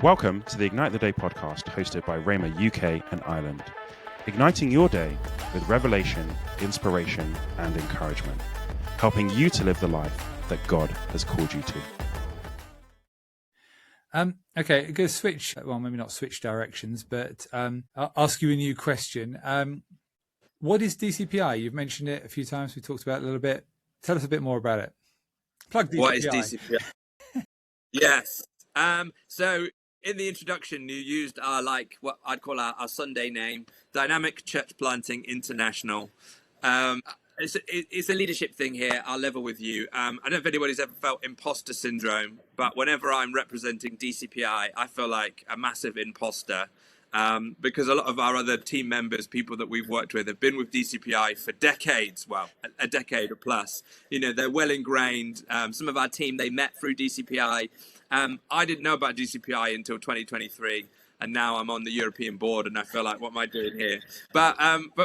Welcome to the Ignite the Day podcast hosted by Rhema UK and Ireland, igniting your day with revelation, inspiration and encouragement, helping you to live the life that God has called you to. Okay, I'm going to switch, well, maybe not switch directions, but I'll ask you a new question. What is DCPI? You've mentioned it a few times. We talked about it a little bit. Tell us a bit more about it. Plug DCPI. What is DCPI? Yes. So in the introduction, you used our, what I'd call our Sunday name, Dynamic Church Planting International. It's a leadership thing here. I'll level with you. I don't know if anybody's ever felt imposter syndrome, but whenever I'm representing DCPI, I feel like a massive imposter because a lot of our other team members, people that we've worked with, have been with DCPI for decades. Well, a decade or plus. You know, they're well ingrained. Some of our team, they met through DCPI. I didn't know about DCPI until 2023. And now I'm on the European board and I feel like, what am I doing here? But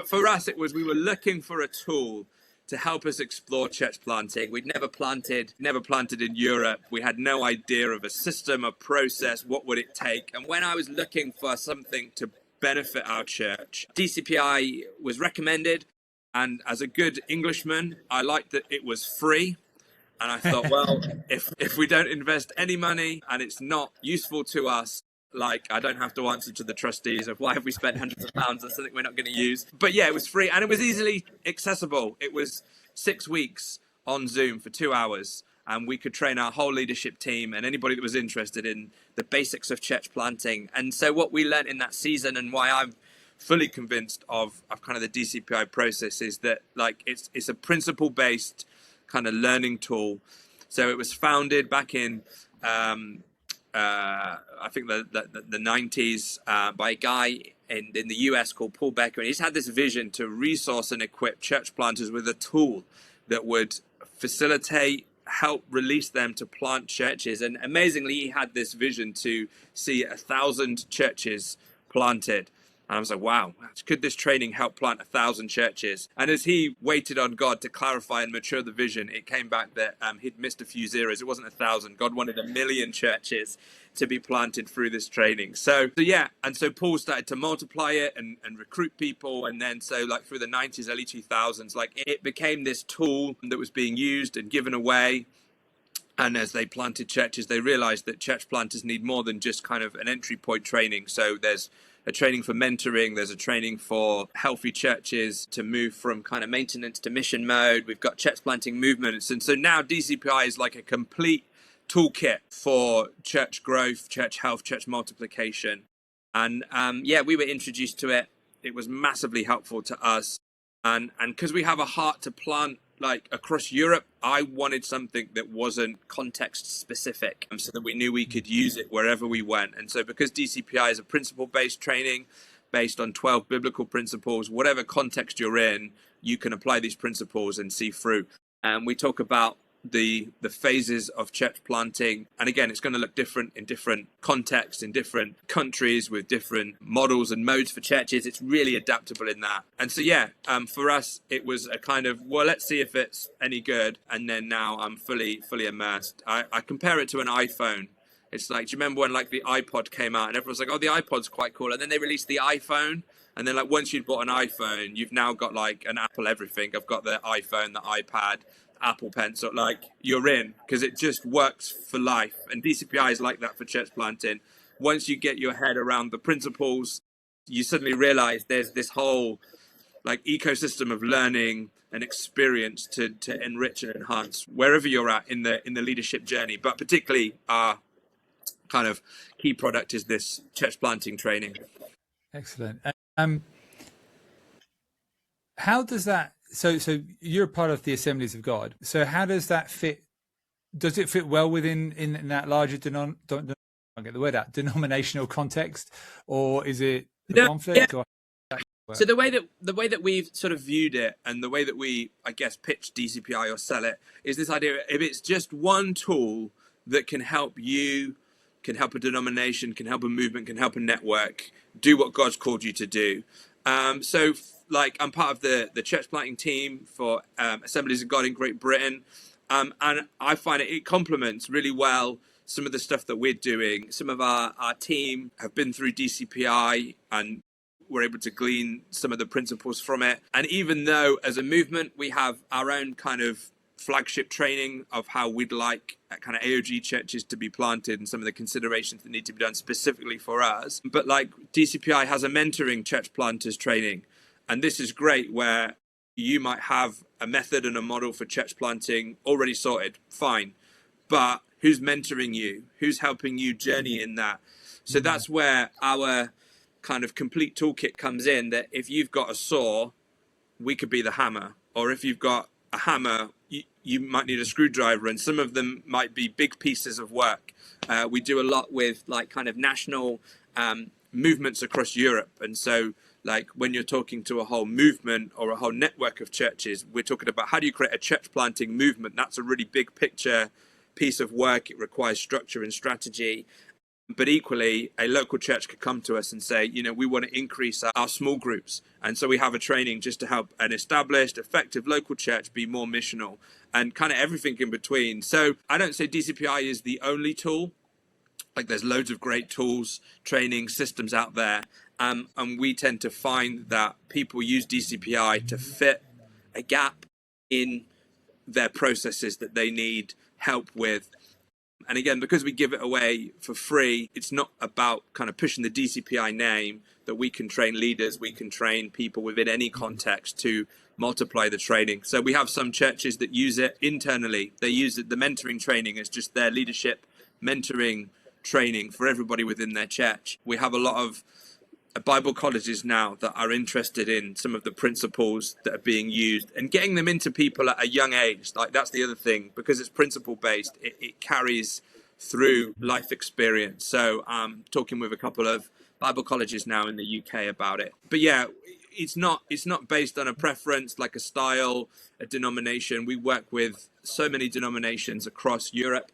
for us, we were looking for a tool to help us explore church planting. We'd never planted in Europe. We had no idea of a system, a process, what would it take? And when I was looking for something to benefit our church, DCPI was recommended. And as a good Englishman, I liked that it was free. And I thought, well, if we don't invest any money and it's not useful to us, I don't have to answer to the trustees of why have we spent hundreds of pounds on something we're not going to use. But yeah, it was free and it was easily accessible. It was 6 weeks on Zoom for 2 hours and we could train our whole leadership team and anybody that was interested in the basics of church planting. And so what we learned in that season and why I'm fully convinced of kind of the DCPI process is that it's a principle-based kind of learning tool. So it was founded back in I think the 90s by a guy in the US called Paul Becker, and he's had this vision to resource and equip church planters with a tool that would facilitate, help release them to plant churches. And amazingly, he had this vision to see 1,000 churches planted. And I was like, wow, could this training help plant 1,000 churches? And as he waited on God to clarify and mature the vision, it came back that he'd missed a few zeros. It wasn't 1,000. God wanted 1 million churches to be planted through this training. So yeah, and so Paul started to multiply it and recruit people. And then through the 90s, early 2000s, it became this tool that was being used and given away. And as they planted churches, they realized that church planters need more than just kind of an entry point training. So there's a training for mentoring. There's a training for healthy churches to move from kind of maintenance to mission mode. We've got church planting movements. And so now DCPI is like a complete toolkit for church growth, church health, church multiplication. And we were introduced to it. It was massively helpful to us. And because we have a heart to plant across Europe, I wanted something that wasn't context specific so that we knew we could use it wherever we went. And so because DCPI is a principle-based training based on 12 biblical principles, whatever context you're in, you can apply these principles and see fruit. And we talk about the phases of church planting. And again, it's going to look different in different contexts, in different countries with different models and modes for churches. It's really adaptable in that. And so, for us, it was a kind of, well, let's see if it's any good. And then now I'm fully immersed. I compare it to an iPhone. It's like, do you remember when the iPod came out and everyone's like, oh, the iPod's quite cool. And then they released the iPhone. And then once you'd bought an iPhone, you've now got an Apple everything. I've got the iPhone, the iPad, Apple Pencil, you're in because it just works for life. And DCPI is like that for church planting. Once you get your head around the principles, you suddenly realize there's this whole ecosystem of learning and experience to enrich and enhance wherever you're at in the leadership journey. But particularly our kind of key product is this church planting training. Excellent. How does that? So you're part of the Assemblies of God. So how does that fit? Does it fit well within in that larger denominational context, or is it a conflict? Yeah. So the way that we've sort of viewed it, and the way that we, I guess, pitch DCPI or sell it, is this idea: if it's just one tool that can help you, can help a denomination, can help a movement, can help a network do what God's called you to do. So I'm part of the church planting team for Assemblies of God in Great Britain. And I find it complements really well some of the stuff that we're doing. Some of our team have been through DCPI and we're able to glean some of the principles from it. And even though as a movement, we have our own kind of flagship training of how we'd like kind of AOG churches to be planted and some of the considerations that need to be done specifically for us. But like DCPI has a mentoring church planters training. And this is great where you might have a method and a model for church planting already sorted, fine. But who's mentoring you? Who's helping you journey in that? So that's where our kind of complete toolkit comes in, that if you've got a saw, we could be the hammer. Or if you've got a hammer, you might need a screwdriver, and some of them might be big pieces of work. We do a lot with like kind of national movements across Europe. And so like when you're talking to a whole movement or a whole network of churches, we're talking about how do you create a church planting movement? That's a really big picture piece of work. It requires structure and strategy. But equally, a local church could come to us and say, you know, we want to increase our small groups. And so we have a training just to help an established, effective local church be more missional and kind of everything in between. So I don't say DCPI is the only tool. Like there's loads of great tools, training systems out there. And we tend to find that people use DCPI to fit a gap in their processes that they need help with. And again, because we give it away for free, it's not about kind of pushing the DCPI name, that we can train leaders, we can train people within any context to multiply the training. So we have some churches that use it internally. They use it, the mentoring training is just their leadership mentoring training for everybody within their church. We have a lot of Bible colleges now that are interested in some of the principles that are being used and getting them into people at a young age. Like that's the other thing, because it's principle based, it carries through life experience. So I'm talking with a couple of Bible colleges now in the UK about it. But yeah, it's not based on a preference, like a style, a denomination. We work with so many denominations across Europe.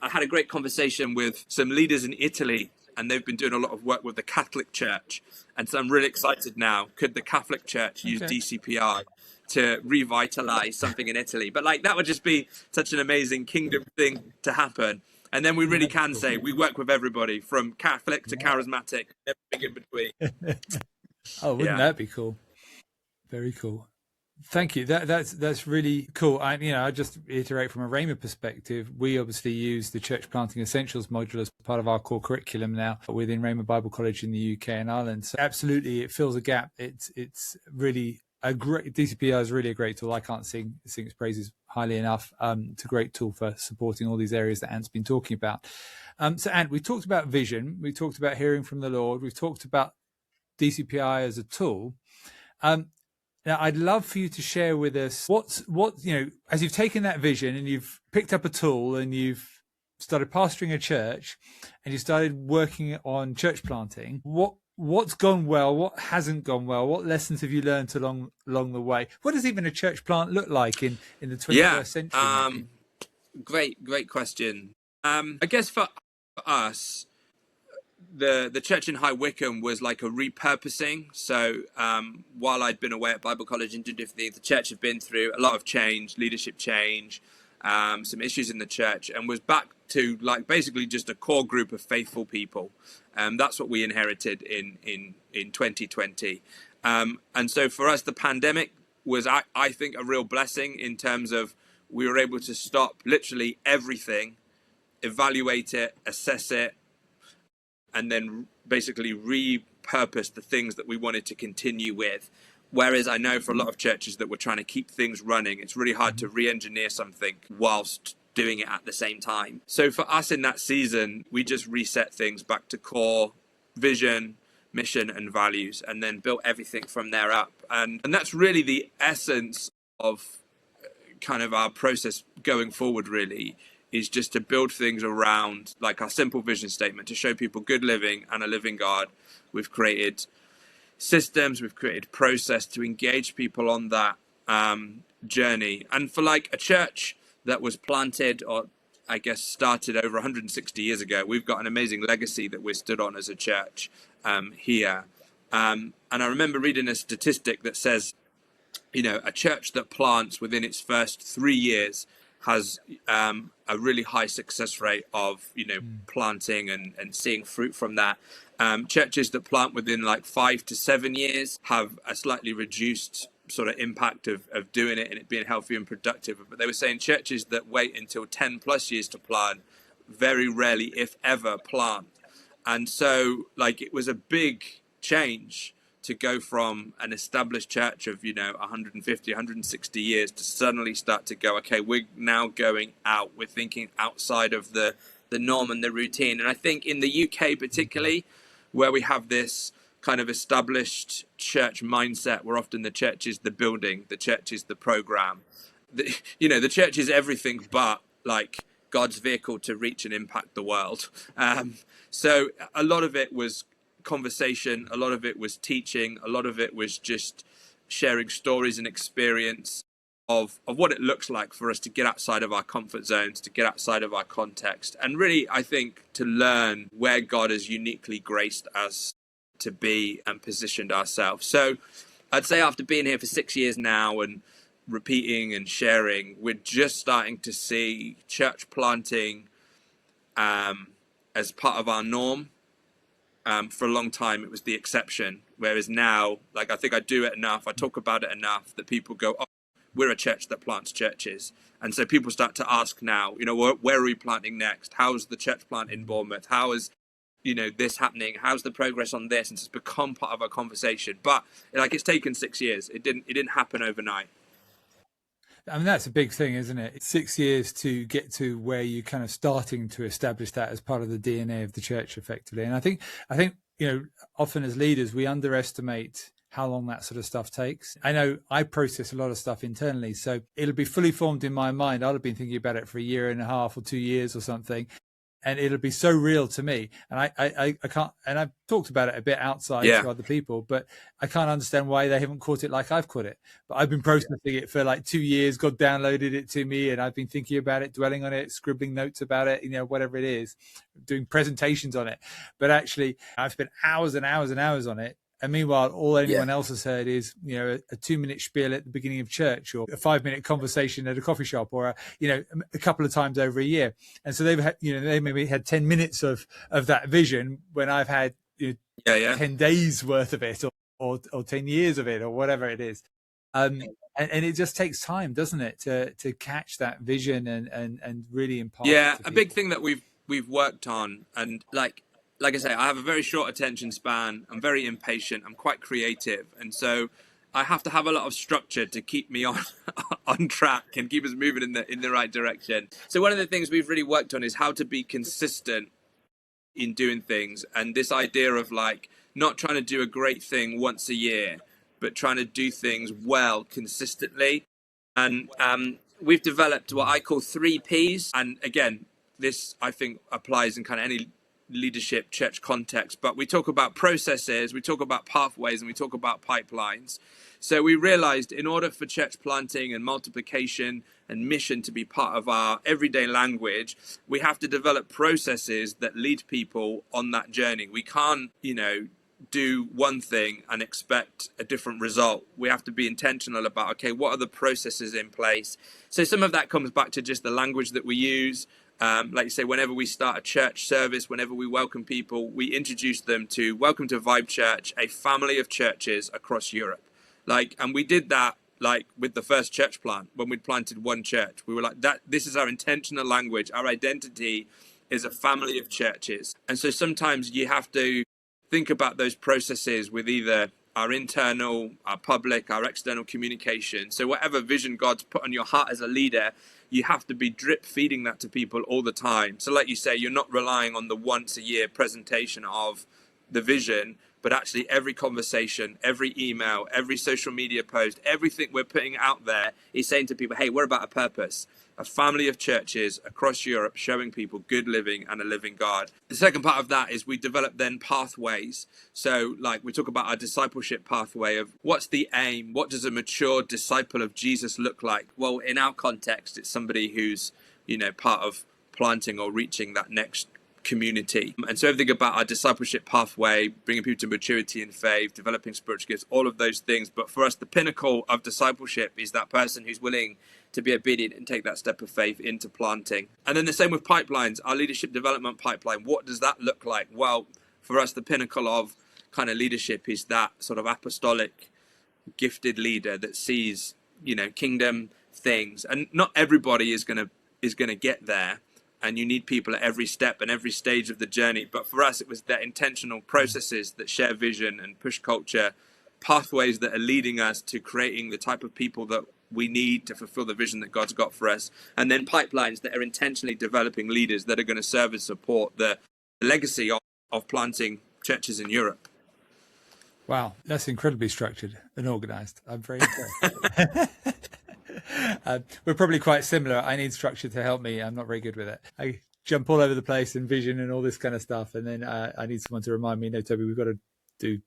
I had a great conversation with some leaders in Italy, and they've been doing a lot of work with the Catholic Church. And so I'm really excited now. Could the Catholic Church use DCPI to revitalize something in Italy? But like that would just be such an amazing kingdom thing to happen. And then we really can say we work with everybody from Catholic to charismatic, everything in between. Oh, wouldn't that be cool? Very cool. Thank you. That's really cool. I just reiterate from a Rhema perspective, we obviously use the Church Planting Essentials module as part of our core curriculum now within Rhema Bible College in the UK and Ireland. So absolutely, it fills a gap. It's really a great, DCPI is really a great tool. I can't sing its praises highly enough. It's a great tool for supporting all these areas that Ant's been talking about. So Ant, we talked about vision. We talked about hearing from the Lord. We've talked about DCPI as a tool. Now, I'd love for you to share with us as you've taken that vision and you've picked up a tool and you've started pastoring a church and you started working on church planting, what's gone well, what hasn't gone well, what lessons have you learned along the way? What does even a church plant look like in the 21st century? Great question. I guess for us, the church in High Wycombe was like a repurposing. So while I'd been away at Bible College and did different things, the church had been through a lot of change, leadership change, some issues in the church, and was back to like basically just a core group of faithful people. That's what we inherited in 2020. And so for us, the pandemic was, I think, a real blessing in terms of we were able to stop literally everything, evaluate it, assess it, and then basically repurpose the things that we wanted to continue with. Whereas I know for a lot of churches that were trying to keep things running, it's really hard to re-engineer something whilst doing it at the same time. So for us in that season, we just reset things back to core vision, mission, and values, and then built everything from there up. And that's really the essence of kind of our process going forward, really, is just to build things around like our simple vision statement to show people good living and a living God. We've created systems, we've created process to engage people on that journey. And for like a church that was planted, or I guess started over 160 years ago, we've got an amazing legacy that we're stood on as a church here. And I remember reading a statistic that says, a church that plants within its first 3 years has a really high success rate of, planting and seeing fruit from that. Churches that plant within like 5 to 7 years have a slightly reduced sort of impact of doing it and it being healthy and productive. But they were saying churches that wait until 10 plus years to plant very rarely, if ever, plant. And so like it was a big change to go from an established church of 150, 160 years to suddenly start to go, okay, we're now going out, we're thinking outside of the norm and the routine. And I think in the UK particularly, where we have this kind of established church mindset, where often the church is the building, the church is the program, the church is everything but like God's vehicle to reach and impact the world. So a lot of it was conversation, a lot of it was teaching, a lot of it was just sharing stories and experience of what it looks like for us to get outside of our comfort zones, to get outside of our context, and really I think to learn where God has uniquely graced us to be and positioned ourselves. So I'd say after being here for 6 years now and repeating and sharing, we're just starting to see church planting as part of our norm. For a long time, it was the exception, whereas now, like I think I do it enough, I talk about it enough that people go, oh, we're a church that plants churches. And so people start to ask now, where are we planting next? How's the church plant in Bournemouth? How is, this happening? How's the progress on this? And it's become part of our conversation. But like it's taken 6 years. It didn't happen overnight. I mean, that's a big thing, isn't it? It's 6 years to get to where you're kind of starting to establish that as part of the DNA of the church effectively. And I think, often as leaders, we underestimate how long that sort of stuff takes. I know I process a lot of stuff internally, so it'll be fully formed in my mind. I'll have been thinking about it for 1.5 years or 2 years or something. And it'll be so real to me. And I can't, and I've talked about it a bit outside to other people, but I can't understand why they haven't caught it like I've caught it. But I've been processing it for like 2 years. God downloaded it to me and I've been thinking about it, dwelling on it, scribbling notes about it, whatever it is, doing presentations on it. But actually I've spent hours and hours and hours on it. And meanwhile, all anyone else has heard is, a 2-minute spiel at the beginning of church, or a 5-minute conversation at a coffee shop, or a couple of times over a year. And so they've had, they maybe had 10 minutes of that vision when I've had 10 days worth of it, or 10 years of it, or whatever it is. And it just takes time, doesn't it, to catch that vision and really impart. Yeah, a big thing that we've worked on, and like I say, I have a very short attention span. I'm very impatient. I'm quite creative. And so I have to have a lot of structure to keep me on track and keep us moving in the right direction. So one of the things we've really worked on is how to be consistent in doing things. And this idea of like not trying to do a great thing once a year, but trying to do things well consistently. And we've developed what I call 3 Ps. And again, this I think applies in kind of any leadership church context, but we talk about processes, we talk about pathways, and we talk about pipelines. So we realized in order for church planting and multiplication and mission to be part of our everyday language, we have to develop processes that lead people on that journey. We can't, do one thing and expect a different result. We have to be intentional about, okay, what are the processes in place? So some of that comes back to just the language that we use. Like you say, whenever we start a church service, whenever we welcome people, we introduce them to welcome to Vibe Church, a family of churches across Europe. And we did that with the first church plant, when we'd planted one church. We were like, this is our intentional language. Our identity is a family of churches. And so sometimes you have to think about those processes with either our internal, our public, our external communication. So whatever vision God's put on your heart as a leader, you have to be drip feeding that to people all the time. So like you say, you're not relying on the once a year presentation of the vision, but actually every conversation, every email, every social media post, everything we're putting out there is saying to people, hey, we're about a purpose, a family of churches across Europe showing people good living and a living God. The second part of that is we develop then pathways. So we talk about our discipleship pathway of what's the aim? What does a mature disciple of Jesus look like? Well, in our context, it's somebody who's, part of planting or reaching that next community. And so everything about our discipleship pathway, bringing people to maturity in faith, developing spiritual gifts, all of those things. But for us, the pinnacle of discipleship is that person who's willing to be obedient and take that step of faith into planting. And then the same with pipelines, our leadership development pipeline. What does that look like? Well, for us, the pinnacle of kind of leadership is that sort of apostolic gifted leader that sees, kingdom things. And not everybody is going to get there. And you need people at every step and every stage of the journey. But for us, it was that intentional processes that share vision and push culture, pathways that are leading us to creating the type of people that we need to fulfill the vision that God's got for us. And then pipelines that are intentionally developing leaders that are going to serve and support the legacy of planting churches in Europe. Wow, that's incredibly structured and organized. I'm very impressed. We're probably quite similar. I need structure to help me. I'm not very good with it. I jump all over the place and vision and all this kind of stuff. And then I need someone to remind me, no, Toby, we've got to do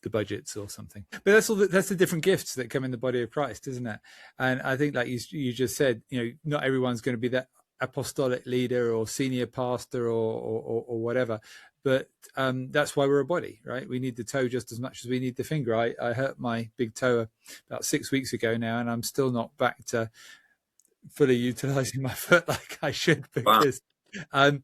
the budgets or something. But that's the different gifts that come in the body of Christ, isn't it? And I think, like you just said, not everyone's going to be that apostolic leader or senior pastor or whatever. But that's why we're a body, right? We need the toe just as much as we need the finger. I hurt my big toe about 6 weeks ago now, and I'm still not back to fully utilizing my foot like I should, because I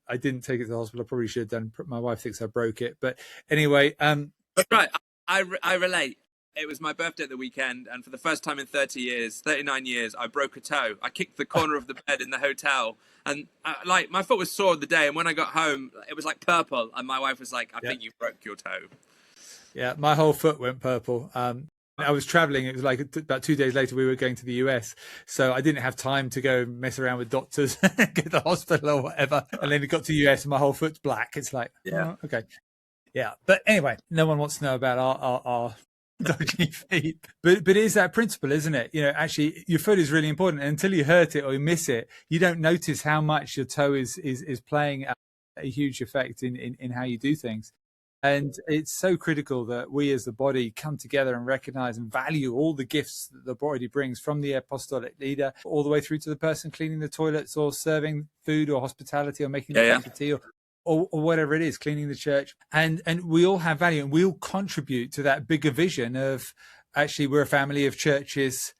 didn't take it to the hospital. I probably should have done. My wife thinks I broke it. But anyway. That's right. I relate. It was my birthday at the weekend, and for the first time in 39 years, I broke a toe. I kicked the corner of the bed in the hotel, and my foot was sore the day. And when I got home, it was like purple, and my wife was like, "I think you broke your toe." Yeah, my whole foot went purple. I was traveling. It was like about 2 days later, we were going to the US. So I didn't have time to go mess around with doctors, go to the hospital or whatever. And then we got to the US and my whole foot's black. It's like, oh, okay. Yeah. But anyway, no one wants to know about our dodgy feet. But it is that principle, isn't it? Actually, your foot is really important. And until you hurt it or you miss it, you don't notice how much your toe is playing a huge effect in how you do things. And it's so critical that we as the body come together and recognize and value all the gifts that the body brings, from the apostolic leader all the way through to the person cleaning the toilets or serving food or hospitality or making the tea or whatever it is, cleaning the church. And we all have value, and we all contribute to that bigger vision of, actually, we're a family of churches,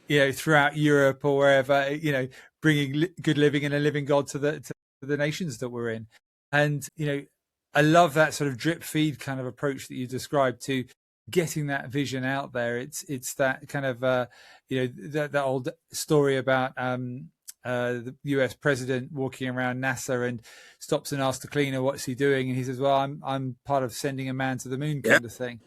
throughout Europe or wherever, bringing good living and a living God to the nations that we're in. And, I love that sort of drip feed kind of approach that you described to getting that vision out there. It's that kind of, that old story about the US president walking around NASA and stops and asks the cleaner, what's he doing? And he says, well, I'm part of sending a man to the moon kind of thing.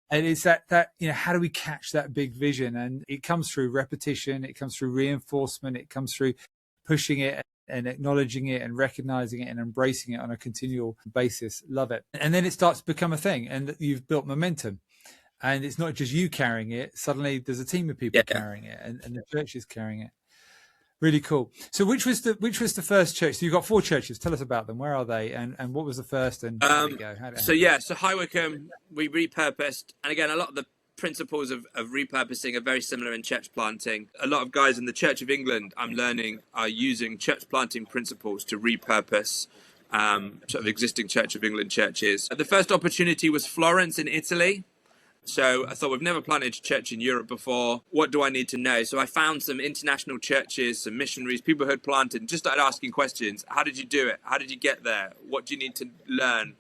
And it's that, how do we catch that big vision? And it comes through repetition. It comes through reinforcement. It comes through pushing it and acknowledging it and recognizing it and embracing it on a continual basis. Love it. And then it starts to become a thing, and you've built momentum. And it's not just you carrying it. Suddenly there's a team of people carrying it, and the church is carrying it. Really cool. So which was the first church? So you've got 4 churches. Tell us about them. Where are they? And what was the first? And how did it go? So High Wycombe, we repurposed. And again, a lot of the principles of repurposing are very similar in church planting. A lot of guys in the Church of England, I'm learning, are using church planting principles to repurpose sort of existing Church of England churches. The first opportunity was Florence in Italy. So I thought, we've never planted a church in Europe before. What do I need to know? So I found some international churches, some missionaries, people who had planted, and just started asking questions. How did you do it? How did you get there? What do you need to learn?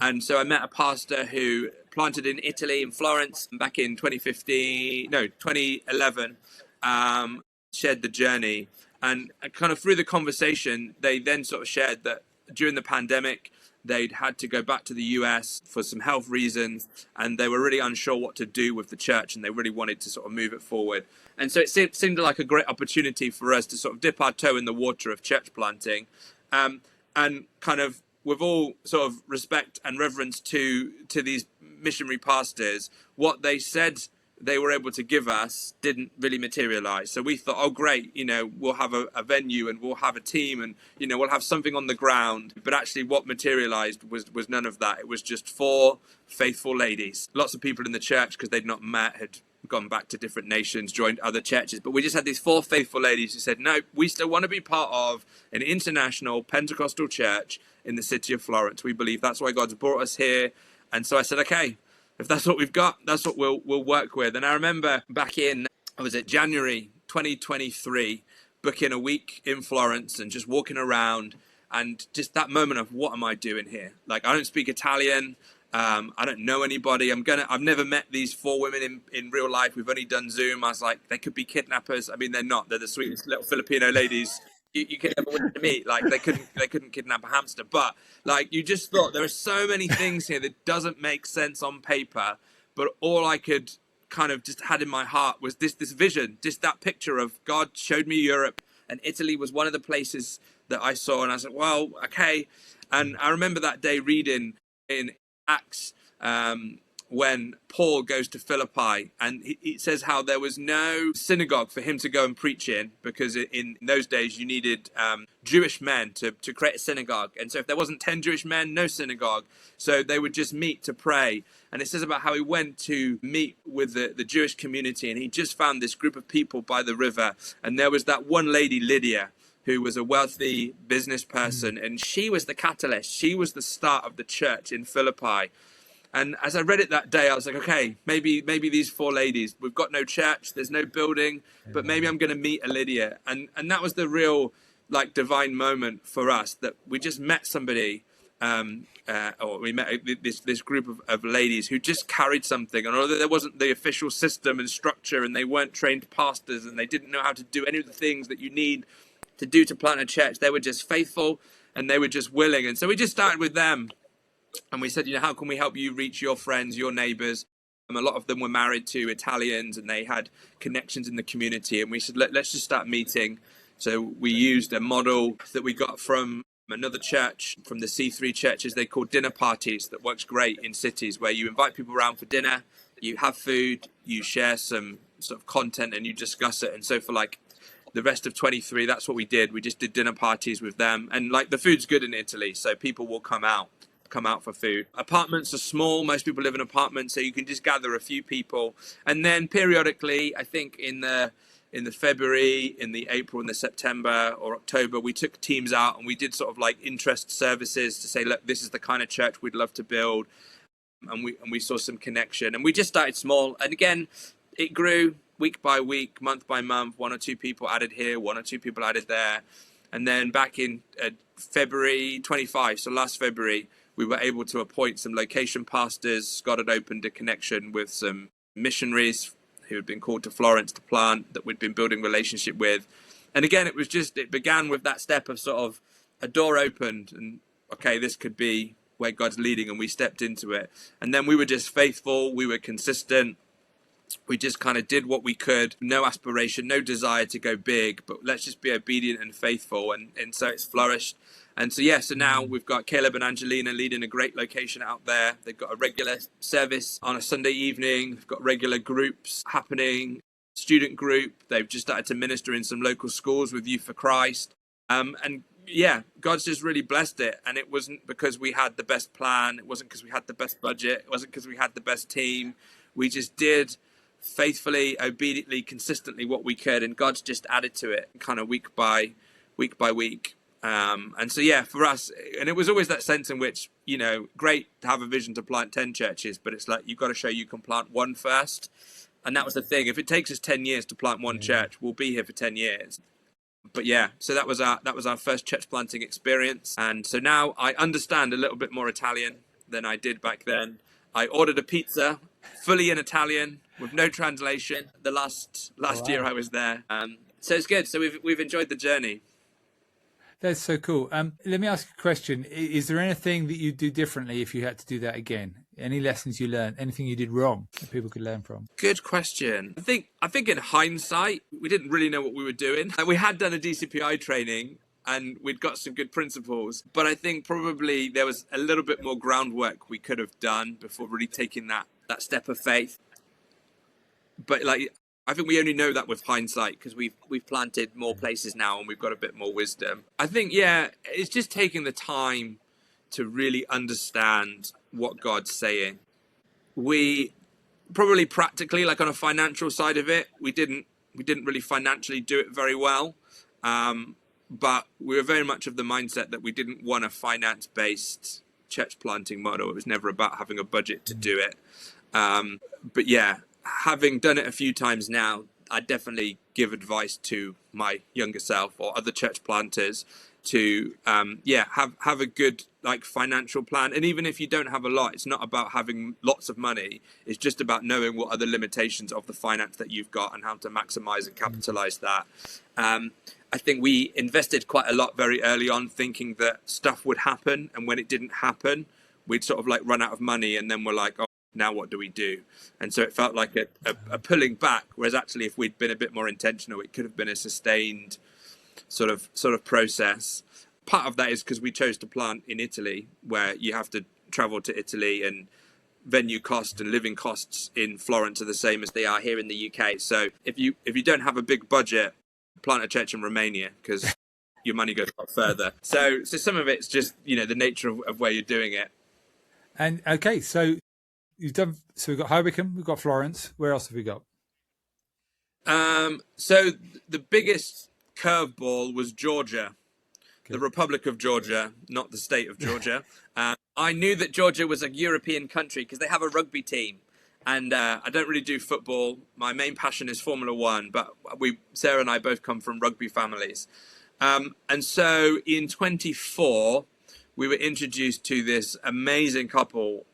And so I met a pastor who planted in Italy, in Florence, back in 2011, shared the journey. And kind of through the conversation, they then sort of shared that during the pandemic, they'd had to go back to the US for some health reasons, and they were really unsure what to do with the church, and they really wanted to sort of move it forward. And so it seemed like a great opportunity for us to sort of dip our toe in the water of church planting, and kind of, with all sort of respect and reverence to these missionary pastors, what they said they were able to give us didn't really materialize. So we thought, oh, great, we'll have a venue and we'll have a team and, we'll have something on the ground. But actually what materialized was none of that. It was just 4 faithful ladies. Lots of people in the church, because they'd not met, had gone back to different nations, joined other churches. But we just had these 4 faithful ladies who said, no, we still want to be part of an international Pentecostal church in the city of Florence. We believe that's why God's brought us here. And so I said, okay, if that's what we've got, that's what we'll work with. And I remember back in, January 2023, booking a week in Florence and just walking around, and just that moment of, what am I doing here? Like, I don't speak Italian. I don't know anybody. I've never met these 4 women in real life. We've only done Zoom. I was like, they could be kidnappers. I mean, they're not. They're the sweetest little Filipino ladies you could ever want to meet. Like, they couldn't kidnap a hamster. But like, you just thought there are so many things here that doesn't make sense on paper. But all I could kind of just had in my heart was this vision, just that picture of God showed me Europe, and Italy was one of the places that I saw. And I said, well, okay. And I remember that day reading in Acts, when Paul goes to Philippi, and it says how there was no synagogue for him to go and preach in, because in those days you needed Jewish men to create a synagogue. And so if there wasn't 10 Jewish men, no synagogue. So they would just meet to pray. And it says about how he went to meet with the Jewish community, and he just found this group of people by the river. And there was that one lady, Lydia, who was a wealthy business person, and she was the catalyst. She was the start of the church in Philippi. And as I read it that day, I was like, okay, maybe these 4 ladies, we've got no church, there's no building, but maybe I'm going to meet a Lydia. And that was the real, like, divine moment for us, that we just met somebody, or we met this group of ladies who just carried something. And although there wasn't the official system and structure, and they weren't trained pastors, and they didn't know how to do any of the things that you need to do to plant a church, they were just faithful, and they were just willing. And so we just started with them, and we said, how can we help you reach your friends, your neighbors? And a lot of them were married to Italians, and they had connections in the community. And we said, let's just start meeting. So we used a model that we got from another church, from the C3 churches. They call dinner parties, that works great in cities, where you invite people around for dinner, you have food, you share some sort of content, and you discuss it. And so for like the rest of 23, that's what we did. We just did dinner parties with them. And like, the food's good in Italy, so people will come out for food. Apartments are small. Most people live in apartments, so you can just gather a few people. And then periodically, I think in the February, in the April, in the September or October, we took teams out and we did sort of like interest services to say, look, this is the kind of church we'd love to build. And we saw some connection, and we just started small. And again, it grew week by week, month by month. 1 or 2 people added here, 1 or 2 people added there. And then back in February 25, so last February, we were able to appoint some location pastors. God had opened a connection with some missionaries who had been called to Florence to plant, that we'd been building relationship with. And again, it began with that step of sort of a door opened, and okay, this could be where God's leading, and we stepped into it. And then we were just faithful, we were consistent. We just kind of did what we could, no aspiration, no desire to go big, but let's just be obedient and faithful. And so it's flourished. And so, so now we've got Caleb and Angelina leading a great location out there. They've got a regular service on a Sunday evening. They've got regular groups happening, student group. They've just started to minister in some local schools with Youth for Christ. And God's just really blessed it. And it wasn't because we had the best plan. It wasn't because we had the best budget. It wasn't because we had the best team. We just did faithfully, obediently, consistently what we could. And God's just added to it kind of week by week. And so, for us, and it was always that sense in which, great to have a vision to plant 10 churches, but it's like, you've got to show you can plant one first. And that was the thing. If it takes us 10 years to plant one church, we'll be here for 10 years. But so that was our first church planting experience. And so now I understand a little bit more Italian than I did back then. I ordered a pizza fully in Italian with no translation the last year I was there. So it's good. So we've enjoyed the journey. That's so cool. Let me ask a question. Is there anything that you'd do differently if you had to do that again? Any lessons you learned? Anything you did wrong that people could learn from? Good question. I think in hindsight, we didn't really know what we were doing. We had done a DCPI training and we'd got some good principles, but I think probably there was a little bit more groundwork we could have done before really taking that step of faith. But I think we only know that with hindsight because we've planted more places now and we've got a bit more wisdom. I think, it's just taking the time to really understand what God's saying. We probably practically, like on a financial side of it, we didn't really financially do it very well. But we were very much of the mindset that we didn't want a finance-based church planting model. It was never about having a budget to do it. But having done it a few times now, I definitely give advice to my younger self or other church planters to have a good like financial plan. And even if you don't have a lot, it's not about having lots of money. It's just about knowing what are the limitations of the finance that you've got and how to maximize and capitalize that. I think we invested quite a lot very early on, thinking that stuff would happen, and when it didn't happen, we'd sort of like run out of money, and then we're like, oh, now what do we do? And so it felt like a pulling back, whereas actually if we'd been a bit more intentional, it could have been a sustained sort of process. Part of that is because we chose to plant in Italy, where you have to travel to Italy, and venue costs and living costs in Florence are the same as they are here in the UK. So if you don't have a big budget, plant a church in Romania, because your money goes a lot further. So some of it's just, you know, the nature of where you're doing it. And okay, so we've got High Wycombe, we've got Florence. Where else have we got? So the biggest curveball was Georgia, the Republic of Georgia, not the state of Georgia. I knew that Georgia was a European country because they have a rugby team. And I don't really do football. My main passion is Formula One, but Sarah and I both come from rugby families. And so in 24, we were introduced to this amazing couple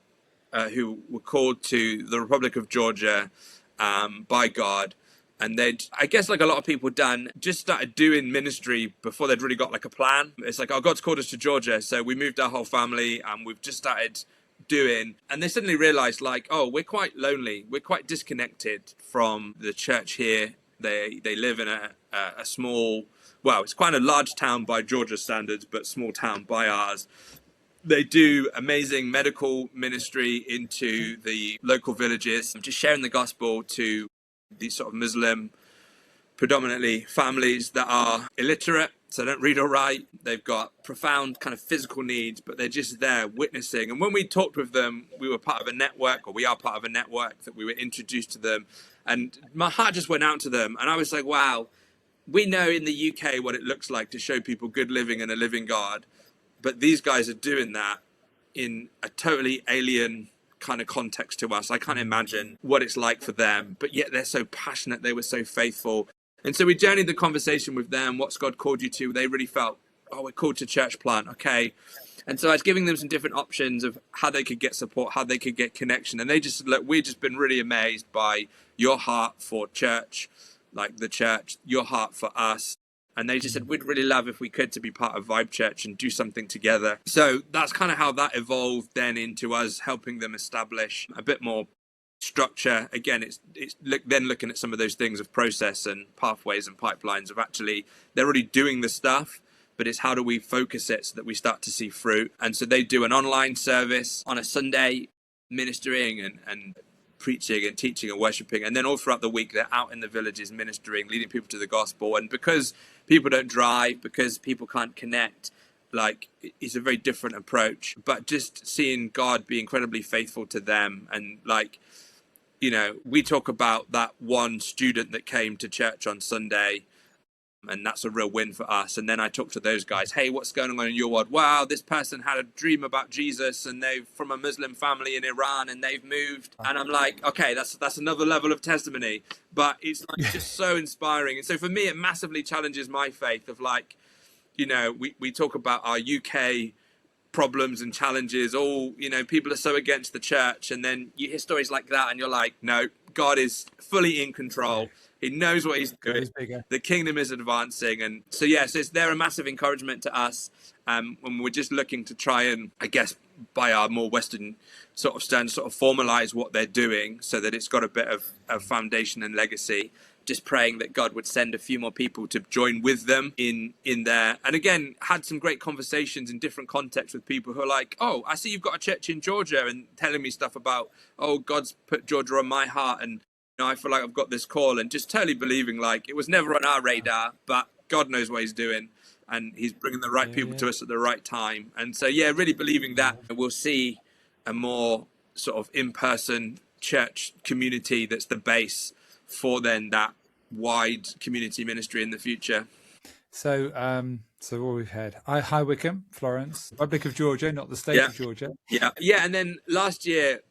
who were called to the Republic of Georgia by God. And they'd, I guess like a lot of people done, just started doing ministry before they'd really got like a plan. It's like, oh, God's called us to Georgia. So we moved our whole family and we've just started doing. And they suddenly realized like, oh, we're quite lonely. We're quite disconnected from the church here. They live in a small, well, it's quite a large town by Georgia standards, but small town by ours. They do amazing medical ministry into the local villages, just sharing the gospel to these sort of Muslim, predominantly families that are illiterate, so don't read or write. They've got profound kind of physical needs, but they're just there witnessing. And when we talked with them, we were part of a network, or we are part of a network that we were introduced to them. And my heart just went out to them. And I was like, wow, we know in the UK what it looks like to show people good living and a living God. But these guys are doing that in a totally alien kind of context to us. I can't imagine what it's like for them, but yet they're so passionate. They were so faithful. And so we journeyed the conversation with them. What's God called you to? They really felt, oh, we're called to church plant. Okay. And so I was giving them some different options of how they could get support, how they could get connection. And they just, look, we've just been really amazed by your heart for church, like the church, your heart for us. And they just said, we'd really love if we could to be part of Vibe Church and do something together. So that's kind of how that evolved then into us helping them establish a bit more structure. Again, it's then looking at some of those things of process and pathways and pipelines of actually, they're already doing the stuff, but it's how do we focus it so that we start to see fruit. And so they do an online service on a Sunday, ministering and preaching and teaching and worshiping, and then all throughout the week they're out in the villages ministering, leading people to the gospel. And because people don't drive, because people can't connect, like, it's a very different approach, but just seeing God be incredibly faithful to them. And like, you know, we talk about that one student that came to church on Sunday, and that's a real win for us. And then I talk to those guys, hey, what's going on in your world? Wow, this person had a dream about Jesus, and they're from a Muslim family in Iran, and they've moved. And I'm like, okay, that's another level of testimony. But it's like just so inspiring. And so for me, it massively challenges my faith of like, you know, we talk about our UK problems and challenges. All, you know, people are so against the church. And then you hear stories like that and you're like, no, God is fully in control. He knows what he's doing. The kingdom is advancing. And so, yes, they're a massive encouragement to us when we're just looking to try and, I guess, by our more Western sort of stand, sort of formalize what they're doing so that it's got a bit of foundation and legacy. Just praying that God would send a few more people to join with them in there. And again, had some great conversations in different contexts with people who are like, oh, I see you've got a church in Georgia, and telling me stuff about, oh, God's put Georgia on my heart, and you know, I feel like I've got this call, and just totally believing like it was never on our radar, but God knows what he's doing, and he's bringing the right people to us at the right time. And so, yeah, really believing that we'll see a more sort of in-person church community that's the base for then that wide community ministry in the future. So what we've had, High Wycombe, Florence, Republic of Georgia, not the state of Georgia. Yeah. And then last year,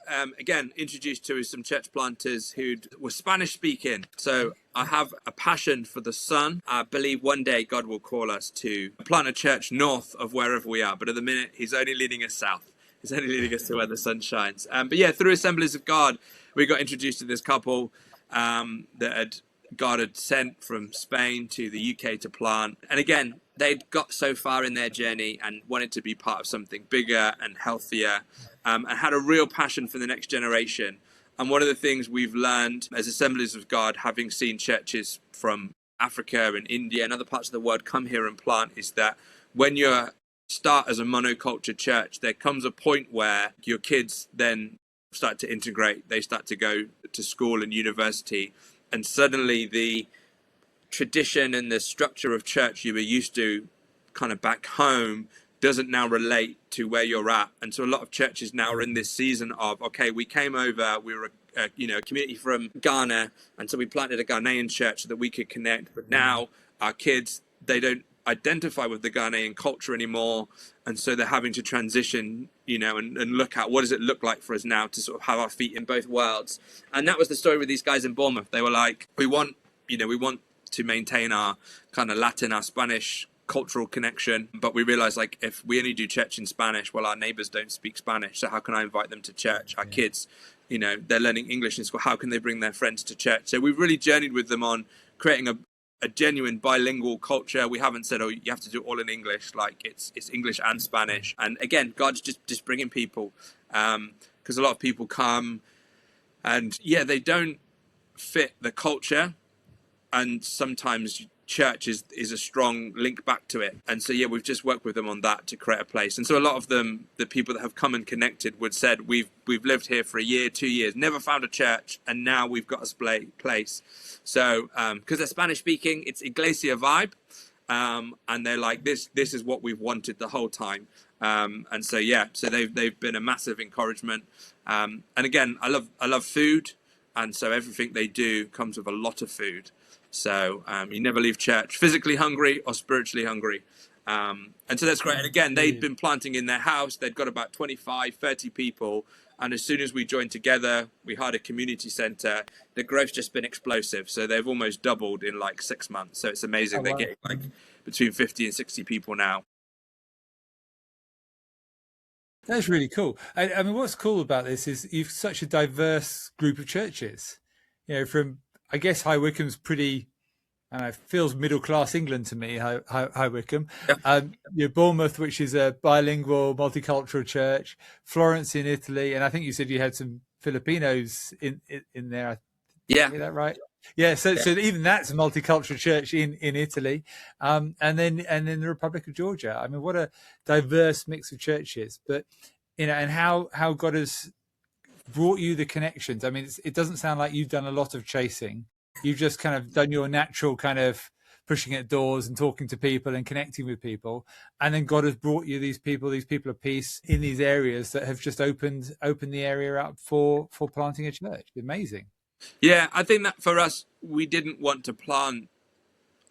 again, introduced to some church planters who were Spanish speaking. So I have a passion for the sun. I believe one day God will call us to plant a church north of wherever we are. But at the minute, he's only leading us south. He's only leading us to where the sun shines. But yeah, through Assemblies of God, we got introduced to this couple God had sent from Spain to the UK to plant. And again, they'd got so far in their journey and wanted to be part of something bigger and healthier, and had a real passion for the next generation. And one of the things we've learned as Assemblies of God, having seen churches from Africa and India and other parts of the world come here and plant, is that when you start as a monoculture church, there comes a point where your kids then start to integrate. They start to go to school and university, and suddenly the tradition and the structure of church you were used to kind of back home doesn't now relate to where you're at. And so a lot of churches now are in this season of, okay, we came over, we were a community from Ghana, and so we planted a Ghanaian church so that we could connect. But now our kids, they don't identify with the Ghanaian culture anymore, and so they're having to transition, and look at what does it look like for us now to sort of have our feet in both worlds. And that was the story with these guys in Bournemouth. They were like, we want to maintain our kind of Latin, our Spanish cultural connection, but we realized, like, if we only do church in Spanish, well, our neighbors don't speak Spanish, so how can I invite them to church? Our kids, they're learning English in school, how can they bring their friends to church? So we've really journeyed with them on creating a genuine bilingual culture. We haven't said, oh, you have to do it all in English. Like, it's English and Spanish. And again, God's just bringing people, because a lot of people come and they don't fit the culture, and sometimes church is a strong link back to it. And so we've just worked with them on that to create a place. And so a lot of them, the people that have come and connected, would said, we've lived here for a year, 2 years, never found a church, and now we've got a place. So because they're Spanish speaking, it's Iglesia vibe, and they're like, this is what we've wanted the whole time. And so so they've been a massive encouragement. And again, I love food, and so everything they do comes with a lot of food. So you never leave church physically hungry or spiritually hungry. And so that's great. And again, they'd been planting in their house. They'd got about 25, 30 people. And as soon as we joined together, we hired a community center. The growth's just been explosive. So they've almost doubled in like 6 months. So it's amazing. They're getting like between 50 and 60 people now. That's really cool. I mean, what's cool about this is you've such a diverse group of churches, from, I guess, High Wycombe's pretty, feels middle-class England to me, High Wycombe. Yeah. Bournemouth, which is a bilingual, multicultural church. Florence in Italy. And I think you said you had some Filipinos in there. Yeah. Is that right? Yeah. So even that's a multicultural church in Italy. And then the Republic of Georgia. I mean, what a diverse mix of churches. But, and how God has brought you the connections. I mean, it doesn't sound like you've done a lot of chasing. You've just kind of done your natural kind of pushing at doors and talking to people and connecting with people. And then God has brought you these people of peace in these areas that have just opened the area up for planting a church. Amazing. Yeah, I think that for us, we didn't want to plant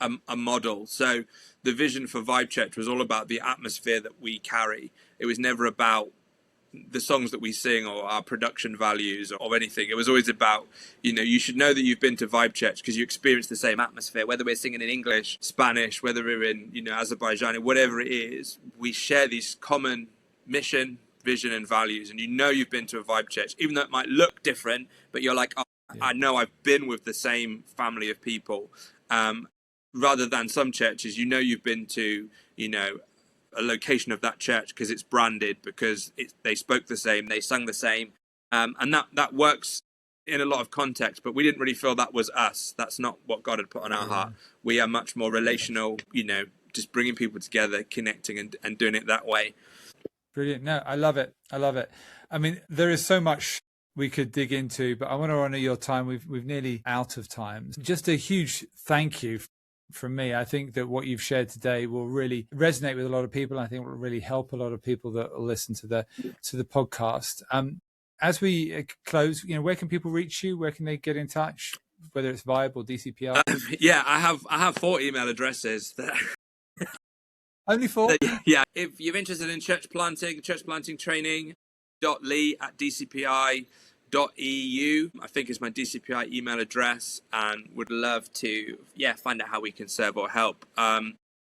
a model. So the vision for Vibe Church was all about the atmosphere that we carry. It was never about the songs that we sing or our production values or anything. It was always about, you should know that you've been to Vibe Church because you experience the same atmosphere, whether we're singing in English, Spanish, whether we're in, Azerbaijani, whatever it is, we share these common mission, vision and values. And you've been to a Vibe Church, even though it might look different, but you're like, oh, yeah. I know I've been with the same family of people. Rather than some churches, you've been to, a location of that church because it's branded, because they spoke the same, they sung the same, and that works in a lot of context, but we didn't really feel that was us. That's not what God had put on our heart. We are much more relational, just bringing people together, connecting and doing it that way. Brilliant. No, I love it. I mean, there is so much we could dig into, but I want to honor your time. We've nearly out of time. Just a huge thank you from me. I think that what you've shared today will really resonate with a lot of people. I think will really help a lot of people that will listen to the podcast. As we close, where can people reach you? Where can they get in touch? Whether it's Vibe or DCPI? I have 4 email addresses. Only 4? Yeah. If you're interested in church planting training, .lee@dcpi.org. DCPI.eu, I think is my DCPI email address, and would love to, find out how we can serve or help.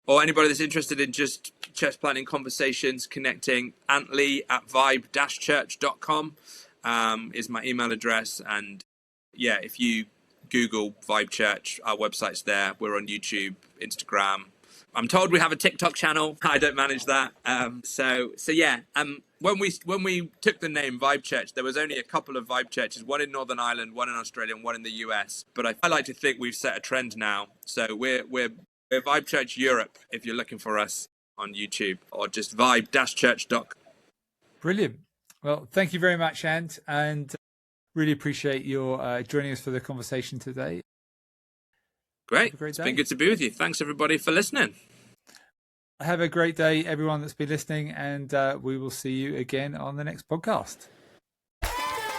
Or anybody that's interested in just church planting conversations, connecting, antley@vibe-church.com is my email address. And if you Google Vibe Church, our website's there. We're on YouTube, Instagram. I'm told we have a TikTok channel. I don't manage that. When we took the name Vibe Church, there was only a couple of Vibe Churches, one in Northern Ireland, one in Australia, and one in the US. But I like to think we've set a trend now. So we're Vibe Church Europe if you're looking for us on YouTube, or just vibe-church.com. Brilliant. Well, thank you very much, and really appreciate your joining us for the conversation today. Great. It's been good to be with you. Thanks, everybody, for listening. Have a great day, everyone that's been listening, and we will see you again on the next podcast.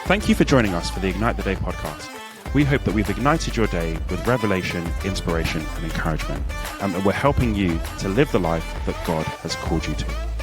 Thank you for joining us for the Ignite the Day podcast. We hope that we've ignited your day with revelation, inspiration, and encouragement, and that we're helping you to live the life that God has called you to.